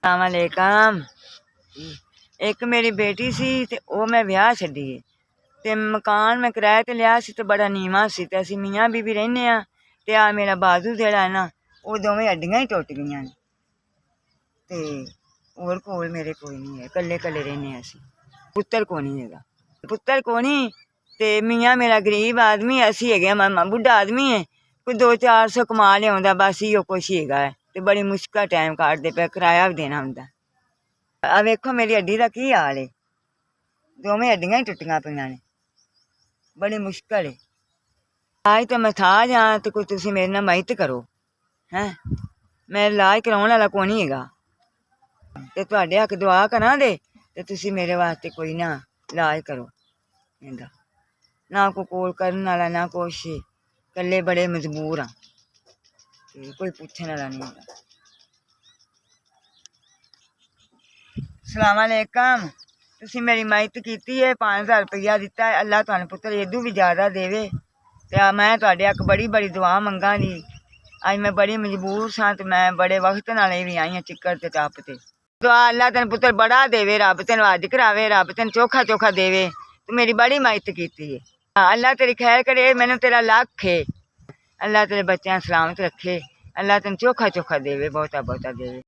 अस्सलामुअलैकुम। एक मेरी बेटी सी ते वो मैं विआह छड्डी ते मकान मैं किराए ते लिया सी ते बड़ा नीवां सी ते असीं मियाँ बीवी रहिंदे आं ते आ मेरा बाजू जेह्ड़ा है ना वो दोवें हड्डियां ही टुट गईयां ने ते होर कोल मेरे कोई नहीं है, कल्ले कल्ले रहिंदे आं असीं। पुत्तर कोई नहीं हैगा, पुत्तर कोई नहीं ते मियाँ मेरा गरीब आदमी, असीं हैगे बुढ़ा आदमी है, कोई 200-400 कमा लिआउंदा बस इहो कुछ ही हैगा ते बड़ी मुश्कल टाइम काटदे पे, किराया भी देना हुंदा। आ वेखो मेरी हड्डी दा की हाल है, दोवें हड्डियां ही टुट्टियां पईयां ने, बड़ी मुश्कल है। आज तो मैं था जां ते कोई तुसीं मेरे नाल मदद करो हैं, मैं इलाज कराउण आह्ला कोई नहीं हैगा ते तुहाडे हक्क दुआ करां दे ते तुसीं मेरे वास्ते कोई ना इलाज करो इहदा। ना कोई कोल करन आह्ला ना कुछ, कल्ले बड़े मजबूर आं ते कोई पुच्छण आह्ला नहीं हैगा। अस्सलामुअलैकुम। तुसीं मेरी मदद कीती है, 5000 रुपया दिता है, अल्लाह तुहानू पुत्तर इदू भी ज़्यादा देवे ते मैं तुहाडे हक्क बड़ी बड़ी दुआ मंगां दी। अज मैं बड़ी मजबूर सां ते मैं बड़े वक्त नाल भी आई आं चिक्कड़ ते टप ते। दुआ अल्लाह तेन पुत्तर बड़ा देवे, रब तेन अज करावे, रब तेन चोखा चोखा देवे, तू मेरी बड़ी मदद कीती है। अल्लाह तेरी खैर करे, मैनू तेरा लख है, अल्लाह तेरे बच्चें सलामत रखे, अल्लाह तेन चोखा चोखा देवे, बहुता बहुता देवे।